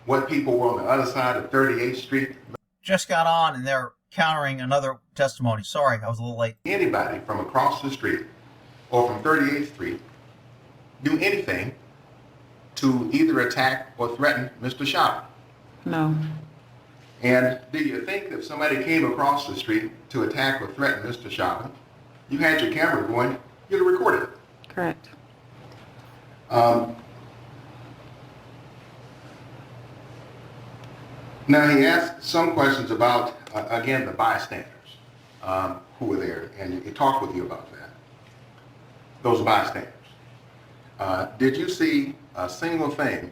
what people were on the other side of 38th Street. Just got on and they're countering another testimony. Sorry, I was a little late. Anybody from across the street or from 38th Street do anything to either attack or threaten Mr. Chauvin? No. And do you think if somebody came across the street to attack or threaten Mr. Chauvin, you had your camera going, you'd have recorded it? Correct. Now, he asked some questions about, again, the bystanders who were there, and he talked with you about that, those bystanders. Did you see a single thing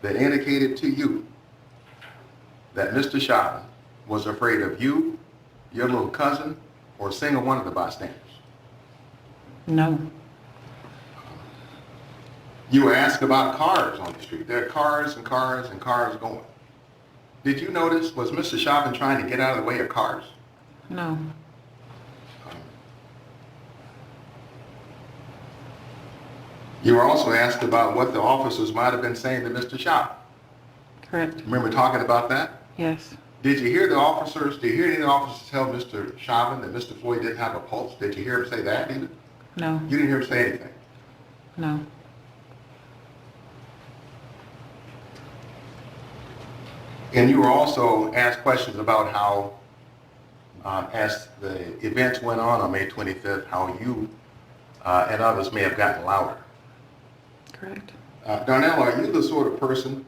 that indicated to you that Mr. Chauvin was afraid of you, your little cousin, or a single one of the bystanders? No. You were asked about cars on the street. There are cars and cars and cars going. Did you notice, was Mr. Chauvin trying to get out of the way of cars? No. You were also asked about what the officers might have been saying to Mr. Chauvin. Correct. Remember talking about that? Yes. Did you hear the officers, did you hear any of the officers tell Mr. Chauvin that Mr. Floyd didn't have a pulse? Did you hear him say that either? No. You didn't hear him say anything? No. And you were also asked questions about how, as the events went on May 25th, how you and others may have gotten louder. Correct. Darnell, are you the sort of person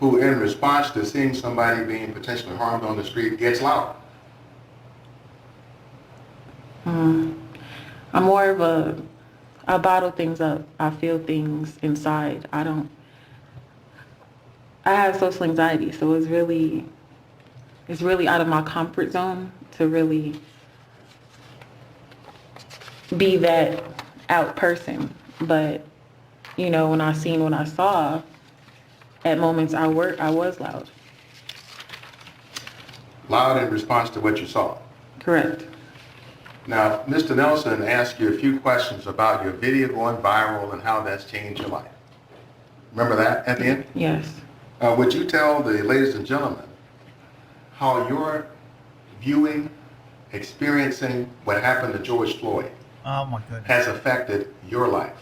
who, in response to seeing somebody being potentially harmed on the street, gets loud? I'm more of I bottle things up. I feel things inside. I have social anxiety, so it's really out of my comfort zone to really be that out person. But, you know, when I seen what I saw, at moments I was loud. Loud in response to what you saw. Correct. Now, Mr. Nelson asked you a few questions about your video going viral and how that's changed your life. Remember that at the end? Yes. Would you tell the ladies and gentlemen how your viewing, experiencing what happened to George Floyd Oh my goodness. has affected your life?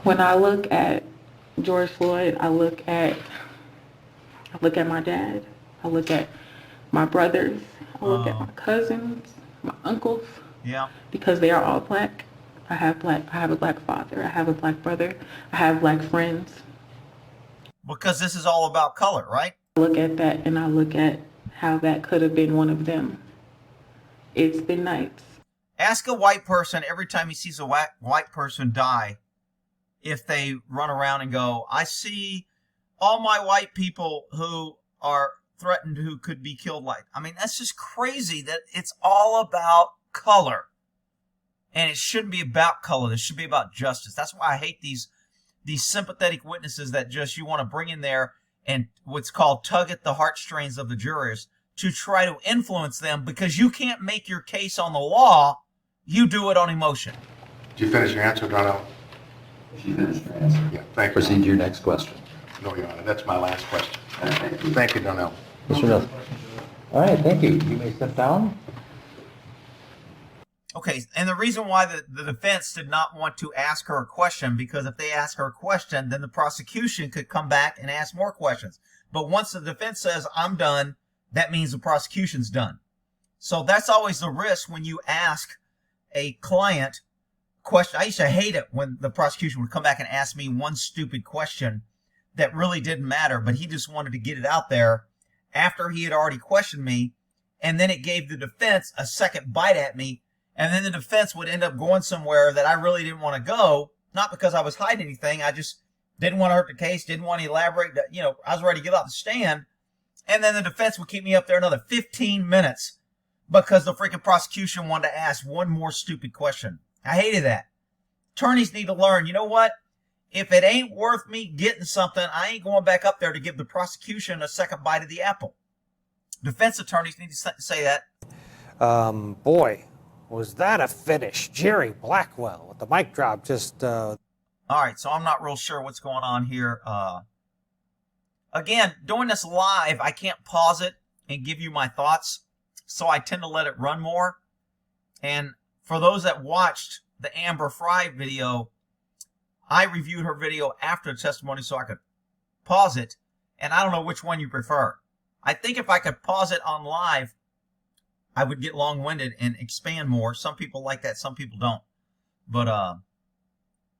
When I look at George Floyd, I look at my dad, I look at my brothers, I look at my cousins, my uncles. Yeah. Because they are all black. I have a black father, I have a black brother, I have black friends. Because this is all about color, right? I look at that and I look at how that could have been one of them. It's been nights. Ask a white person every time he sees a white person die, if they run around and go, I see all my white people who are threatened who could be killed like. I mean, that's just crazy that it's all about color. And it shouldn't be about color. This should be about justice. That's why I hate these sympathetic witnesses that just you want to bring in there and what's called tug at the heartstrings of the jurors to try to influence them, because you can't make your case on the law. You do it on emotion. Did you finish your answer, Darnell? She finished her answer. Yeah, thank you. Proceed to your next question. No, Your Honor, that's my last question. Thank you. Thank you, Darnell. Mr. Nelson. All right, thank you. You may step down. Okay, and the reason why the defense did not want to ask her a question, because if they ask her a question, then the prosecution could come back and ask more questions. But once the defense says, I'm done, that means the prosecution's done. So that's always the risk when you ask a client question. I used to hate it when the prosecution would come back and ask me one stupid question that really didn't matter, but he just wanted to get it out there after he had already questioned me, and then it gave the defense a second bite at me. And then the defense would end up going somewhere that I really didn't want to go, not because I was hiding anything. I just didn't want to hurt the case, didn't want to elaborate. You know, I was ready to get off the stand. And then the defense would keep me up there another 15 minutes because the freaking prosecution wanted to ask one more stupid question. I hated that. Attorneys need to learn, you know what? If it ain't worth me getting something, I ain't going back up there to give the prosecution a second bite of the apple. Defense attorneys need to say that. Boy, was that a finish. Jerry Blackwell with the mic drop just... All right, so I'm not real sure what's going on here. Again, doing this live, I can't pause it and give you my thoughts, so I tend to let it run more. And for those that watched the Amber Fry video, I reviewed her video after the testimony so I could pause it, and I don't know which one you prefer. I think if I could pause it on live, I would get long-winded and expand more. Some people like that, some people don't. But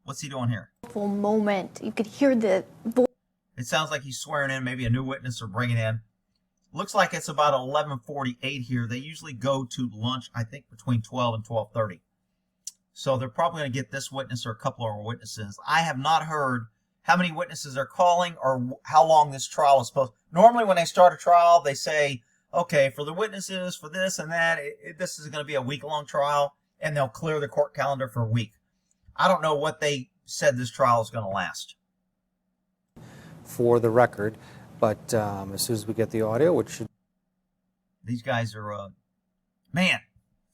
what's he doing here? Moment. You could hear the voice. It sounds like he's swearing in maybe a new witness or bringing in. Looks like it's about 11:48 here. They usually go to lunch, I think, between 12 and 12:30. So they're probably going to get this witness or a couple of witnesses. I have not heard how many witnesses they're calling or how long this trial is supposed. Normally when they start a trial, they say, okay, for the witnesses, for this and that, this is going to be a week-long trial, and they'll clear the court calendar for a week. I don't know what they said this trial is going to last. For the record, but as soon as we get the audio, which should... These guys are, man,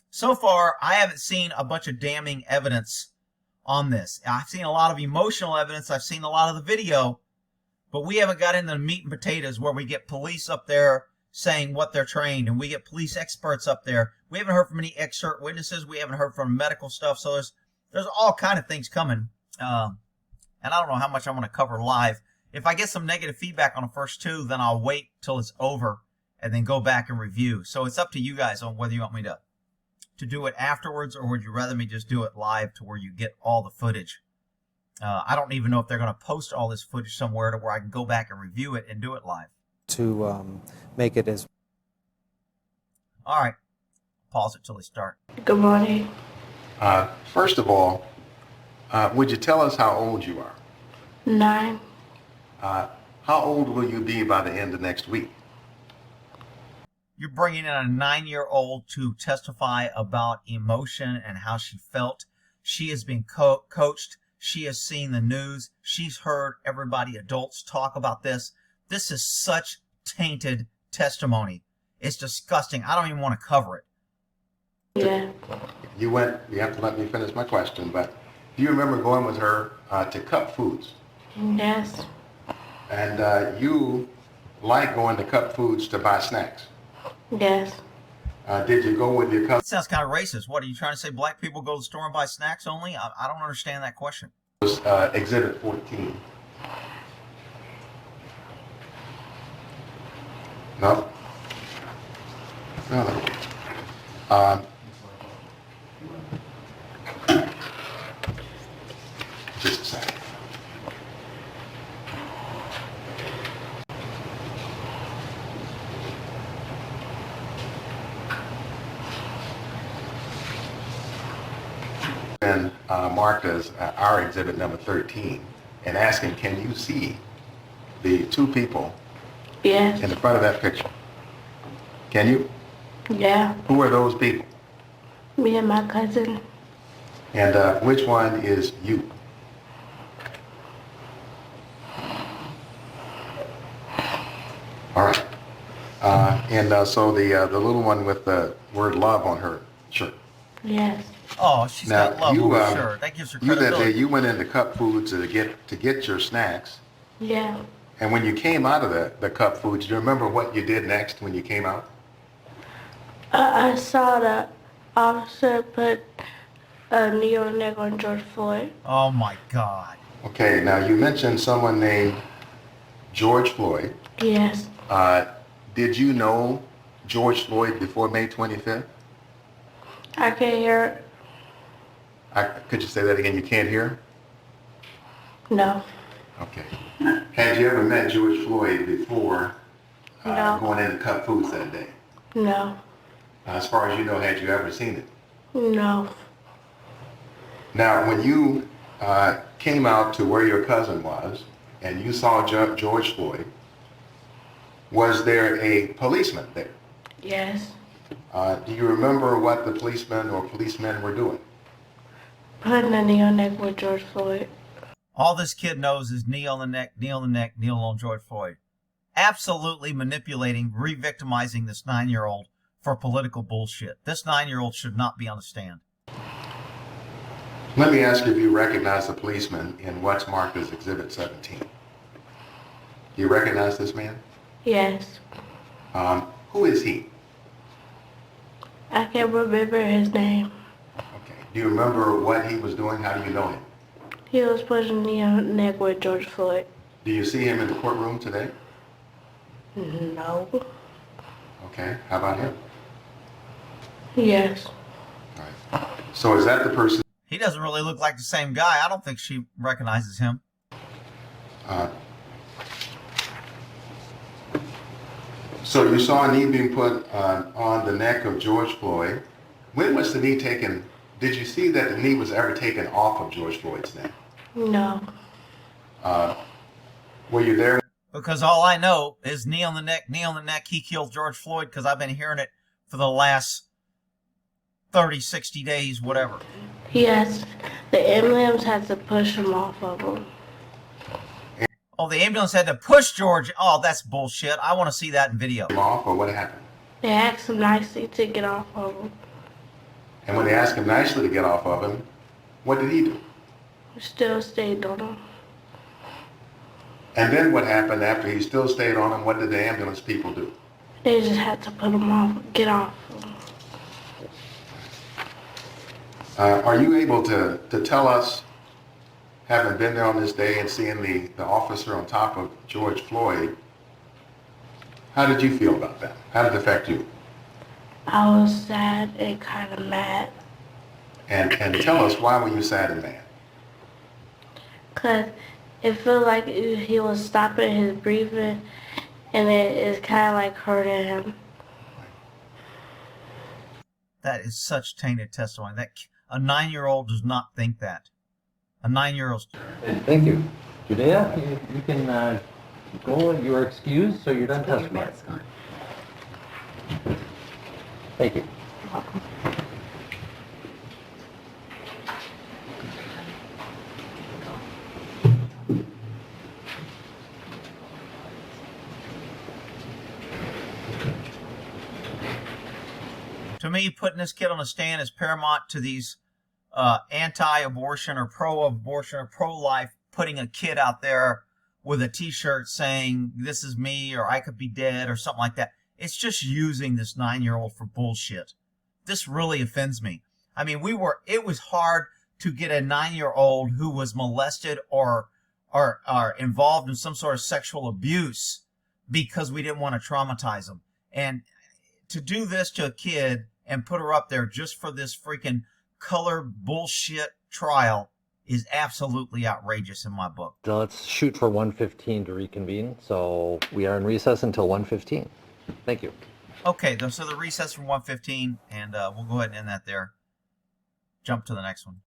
so far I haven't seen a bunch of damning evidence on this. I've seen a lot of emotional evidence. I've seen a lot of the video, but we haven't got into the meat and potatoes where we get police up there saying what they're trained, and we get police experts up there. We haven't heard from any expert witnesses. We haven't heard from medical stuff. So there's all kind of things coming. And I don't know how much I want to cover live. If I get some negative feedback on the first two, then I'll wait till it's over and then go back and review. So it's up to you guys on whether you want me to do it afterwards, or would you rather me just do it live to where you get all the footage. I don't even know if they're going to post all this footage somewhere to where I can go back and review it and do it live. To make it as... All right. Pause it till they start. Good morning. First of all, would you tell us how old you are? 9. How old will you be by the end of next week? You're bringing in a 9-year-old to testify about emotion and how she felt. She has been coached. She has seen the news. She's heard everybody, adults, talk about this. This is such tainted testimony. It's disgusting. I don't even want to cover it. Yeah. You have to let me finish my question, but do you remember going with her to Cup Foods? Yes. And you like going to Cup Foods to buy snacks? Yes. Did you go with your cousin? That sounds kind of racist. What, are you trying to say black people go to the store and buy snacks only? I don't understand that question. Exhibit 14. No? No. Just a second. And marked as our exhibit number 13 and asking, can you see the two people Yes. in the front of that picture? Can you? Yeah. Who are those people? Me and my cousin. And which one is you? All right. So the little one with the word love on her shirt. Yes. Oh, she's Now, got love you, on her shirt. That gives her You that credibility. day you went into Cup Foods to get your snacks, Yeah. and when you came out of the Cup Foods, do you remember what you did next when you came out? I saw the officer put a needle neck on George Floyd. Oh, my God. Okay, now you mentioned someone named George Floyd. Yes. Did you know George Floyd before May 25th? I can hear. Could you say that again? You can't hear? No. Okay. Had you ever met George Floyd before No. going into Cup Foods that day? No. As far as you know, had you ever seen it? No. Now, when you came out to where your cousin was and you saw George Floyd, was there a policeman there? Yes. Do you remember what the policeman or policemen were doing? Putting a needle neck with George Floyd. All this kid knows is knee on the neck, knee on the neck, knee on George Floyd. Absolutely manipulating, re-victimizing this 9-year-old for political bullshit. This 9-year-old should not be on the stand. Let me ask you if you recognize the policeman in what's marked as Exhibit 17. Do you recognize this man? Yes. Who is he? I can't remember his name. Okay. Do you remember what he was doing? How do you know him? He was pushing me on the neck with George Floyd. Do you see him in the courtroom today? No. Okay. How about him? Yes. All right. So is that the person? He doesn't really look like the same guy. I don't think she recognizes him. So you saw a knee being put on the neck of George Floyd. When was the knee taken? Did you see that the knee was ever taken off of George Floyd's neck? No. Were you there? Because all I know is knee on the neck, he killed George Floyd, because I've been hearing it for the last 30, 60 days, whatever. Yes. The ambulance had to push him off of him. Oh, the ambulance had to push George. Oh, that's bullshit. I want to see that in video. Him off, or what happened? They asked him nicely to get off of him. And when they asked him nicely to get off of him, what did he do? We still stayed on him. And then what happened after he still stayed on him? What did the ambulance people do? They just had to put him off, get off of him. Are you able to tell us, having been there on this day and seeing the officer on top of George Floyd, how did you feel about that? How did it affect you? I was sad and kind of mad. And tell us, why were you sad and mad? Because it felt like he was stopping his breathing, and it's kind of like hurting him. That is such tainted testimony. That a 9-year-old does not think that. A 9-year-old. Thank you. Judea, you can go. You are excused, so you're done testifying. Thank you. To me, putting this kid on a stand is paramount to these anti-abortion or pro-abortion or pro-life, putting a kid out there with a t-shirt saying, "This is me," or "I could be dead," or something like that. It's just using this 9-year-old for bullshit. This really offends me. I mean, it was hard to get a 9-year-old who was molested or involved in some sort of sexual abuse because we didn't want to traumatize them. And to do this to a kid and put her up there just for this freaking color bullshit trial is absolutely outrageous in my book. So let's shoot for 1:15 to reconvene. So we are in recess until 1:15. Thank you. Okay, so the recess from 1:15, and we'll go ahead and end that there. Jump to the next one.